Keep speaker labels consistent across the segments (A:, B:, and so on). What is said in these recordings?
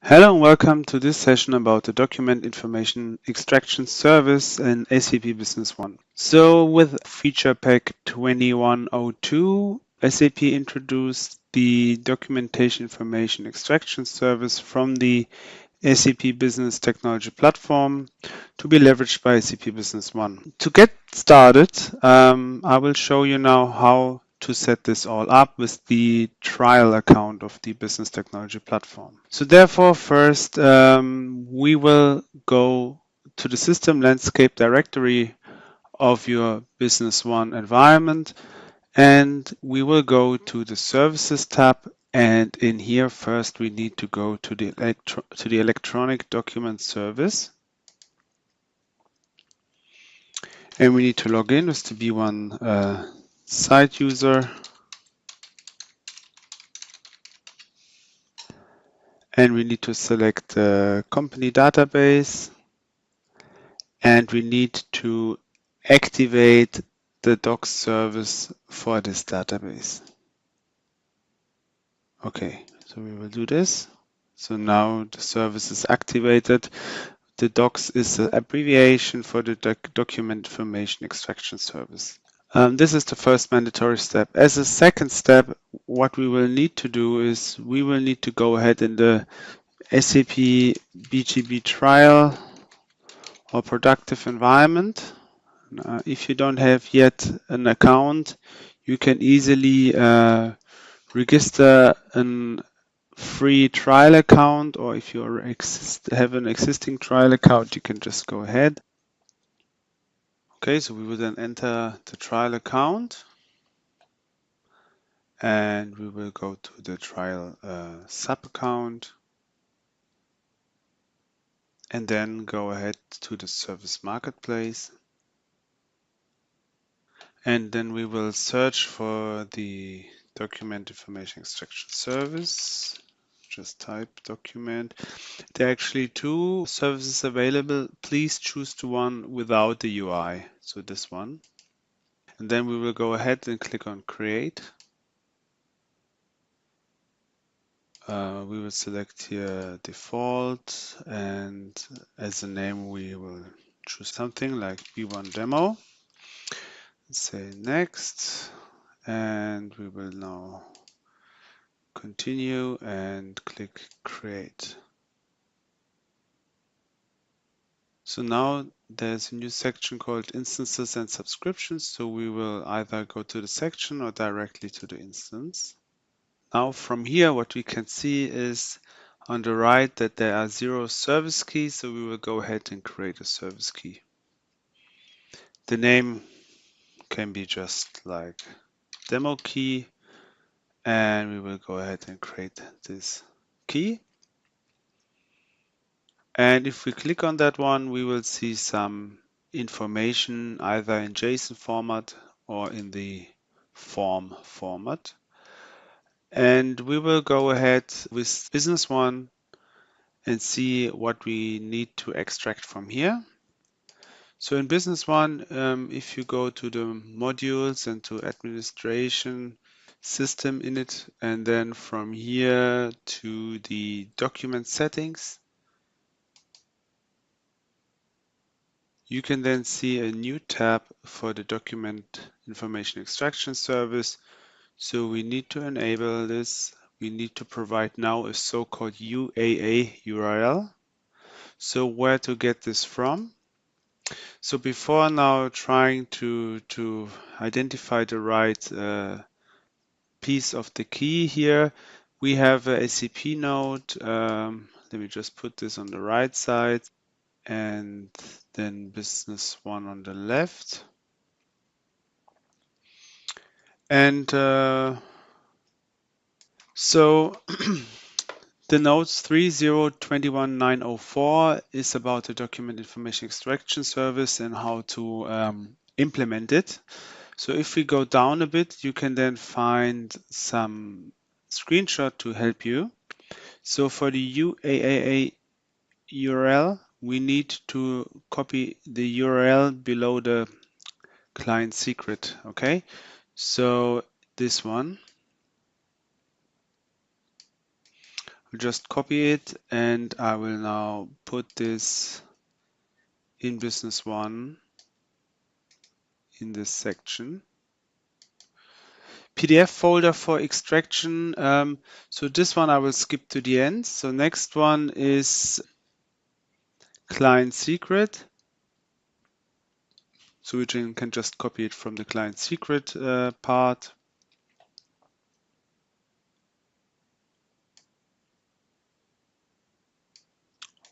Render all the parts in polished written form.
A: Hello and welcome to this session about the document information extraction service in SAP Business One. So with feature pack 2102, SAP introduced the documentation information extraction service from the SAP Business Technology Platform to be leveraged by SAP Business One. To get started, I will show you now how to set this all up with the trial account of the Business Technology Platform. So therefore, first we will go to the system landscape directory of your Business One environment, and we will go to the Services tab, and in here first we need to go to the electronic document service, and we need to log in with the B1 site user, and we need to select the company database, and we need to activate the docs service for this database. Okay, so we will do this. So now the service is activated. The docs is an abbreviation for the document information extraction service. This is the first mandatory step. As a second step, what we will need to do is we will need to go ahead in the SAP BTP trial or productive environment. If you don't have yet an account, you can easily register a free trial account, or if you have an existing trial account, you can just go ahead. Okay, so we will then enter the trial account, and we will go to the trial sub account, and then go ahead to the service marketplace, and then we will search for the document information extraction service. Just type document. There are actually two services available. Please choose the one without the UI, so this one. And then we will go ahead and click on create. We will select here default, and as a name we will choose something like B1 demo. Say next, and we will now continue and click create. So now there's a new section called instances and subscriptions, so we will either go to the section or directly to the instance. Now from here what we can see is on the right that there are 0 service keys, so we will go ahead and create a service key. The name can be just like demo key, and we will go ahead and create this key. And if we click on that one, we will see some information either in JSON format or in the form format. And we will go ahead with Business One and see what we need to extract from here. So in Business One, if you go to the modules and to administration system in it, and then from here to the document settings, you can then see a new tab for the document information extraction service. So we need to enable this. We need to provide now a so-called UAA URL. So where to get this from? So before now trying to identify the right piece of the key here, we have a SAP node. Let me just put this on the right side, and then Business One on the left. And so the nodes 3021904 is about the document information extraction service and how to implement it. So if we go down a bit, you can then find some screenshot to help you. So for the UAA URL, we need to copy the URL below the client secret. Okay, so this one. We'll just copy it, and I will now put this in Business One in this section. PDF folder for extraction. So this one I will skip to the end. So next one is client secret. So we can just copy it from the client secret part.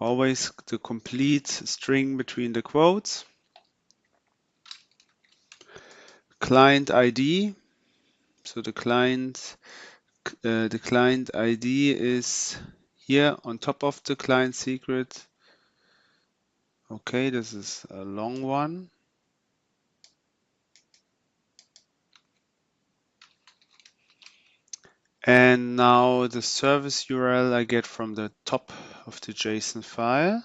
A: Always the complete string between the quotes. Client ID. So the client ID is here on top of the client secret. Okay, this is a long one. And now the service URL I get from the top of the JSON file.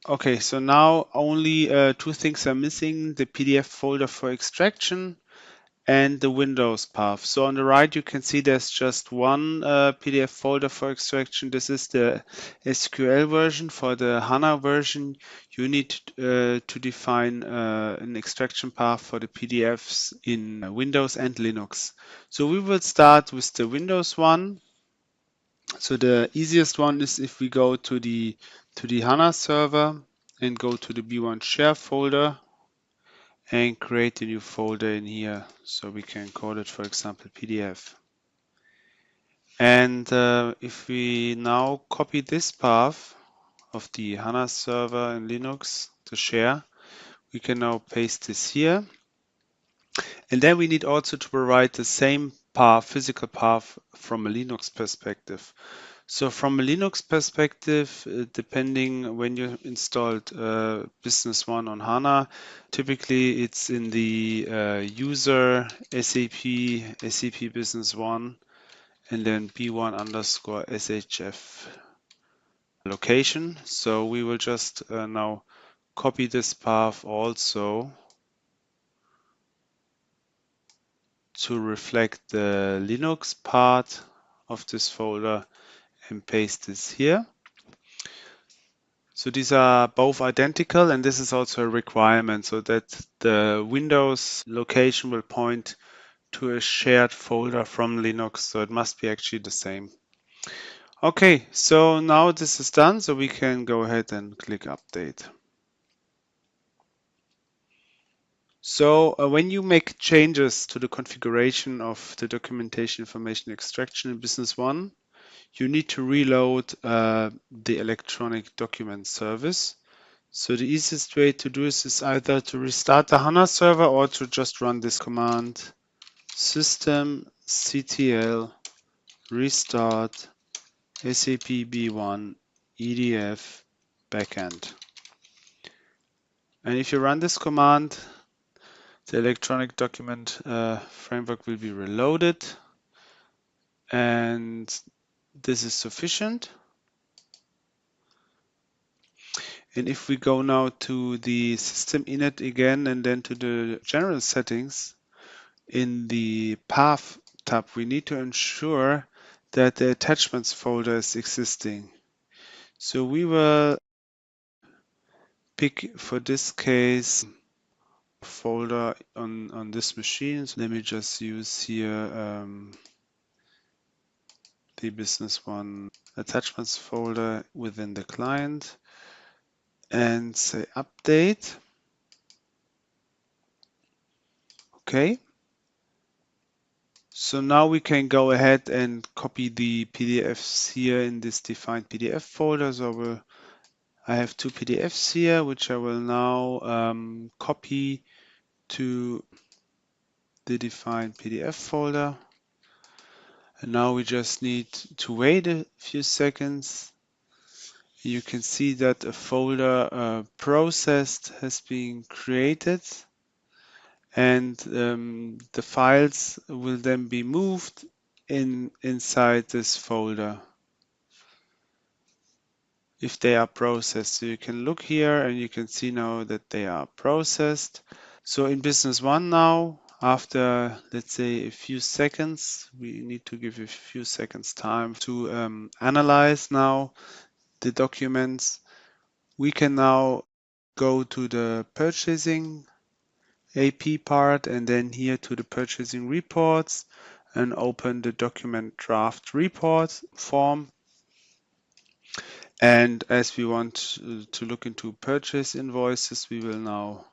A: Okay, so now only two things are missing, the PDF folder for extraction and the Windows path. So on the right, you can see there's just one PDF folder for extraction. This is the SQL version. For the HANA version, you need to define an extraction path for the PDFs in Windows and Linux. So we will start with the Windows one. So the easiest one is if we go to the HANA server and go to the B1 share folder and create a new folder in here. So we can call it, for example, PDF. And if we now copy this path of the HANA server in Linux to share, we can now paste this here. And then we need also to provide the same path, physical path from a Linux perspective. So from a Linux perspective, depending when you installed Business One on HANA, typically it's in the user SAP Business One, and then B1 underscore SHF location. So we will just now copy this path also to reflect the Linux part of this folder and paste this here. So these are both identical, and this is also a requirement so that the Windows location will point to a shared folder from Linux. So it must be actually the same. Okay, so now this is done, so we can go ahead and click update. So when you make changes to the configuration of the documentation information extraction in Business One, you need to reload the electronic document service. So the easiest way to do this is either to restart the HANA server or to just run this command systemctl restart SAP B1 EDF backend. And if you run this command, the electronic document framework will be reloaded, and this is sufficient. And if we go now to the system init again and then to the general settings, in the path tab, we need to ensure that the attachments folder is existing. So we will pick, for this case, folder on this machine. So let me just use here the Business One attachments folder within the client and say update. Okay. So now we can go ahead and copy the PDFs here in this defined PDF folder. So I have two PDFs here, which I will now copy to the defined PDF folder. And now we just need to wait a few seconds. You can see that a folder processed has been created, and the files will then be moved inside this folder if they are processed. So you can look here and you can see now that they are processed. So in Business One now, after, let's say, a few seconds, we need to give a few seconds time to analyze now the documents. We can now go to the purchasing AP part and then here to the purchasing reports and open the document draft report form. And as we want to look into purchase invoices, we will now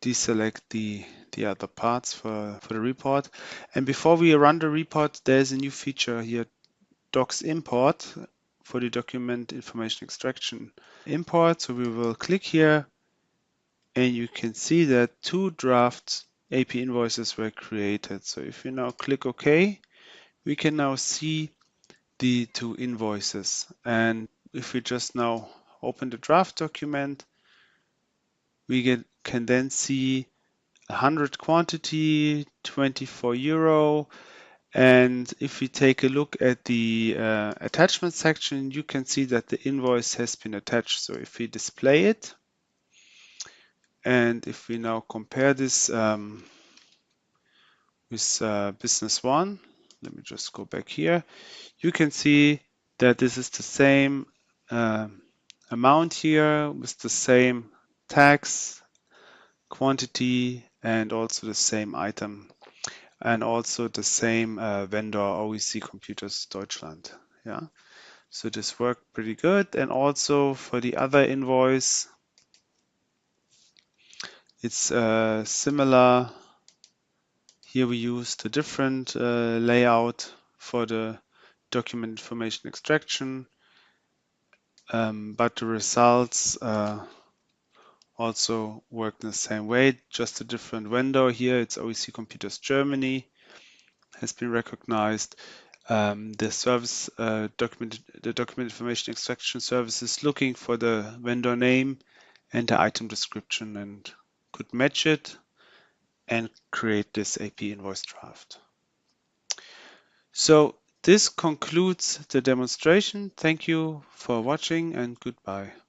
A: deselect the other parts for the report. And before we run the report, there's a new feature here, docs import for the document information extraction import. So we will click here and you can see that 2 draft AP invoices were created. So if you now click OK, we can now see the 2 invoices. And if we just now open the draft document, we can then see 100 quantity, 24 euro. And if we take a look at the attachment section, you can see that the invoice has been attached. So if we display it, and if we now compare this with Business One, let me just go back here, you can see that this is the same amount here with the same tax, quantity, and also the same item, and also the same vendor, OEC Computers Deutschland. Yeah, so this worked pretty good. And also for the other invoice, it's similar. Here we used a different layout for the document information extraction, but the results also work in the same way, just a different vendor. Here it's OEC Computers Germany has been recognized. The service the document information extraction service is looking for the vendor name and the item description and could match it and create this AP invoice draft. So this concludes the demonstration. Thank you for watching and goodbye.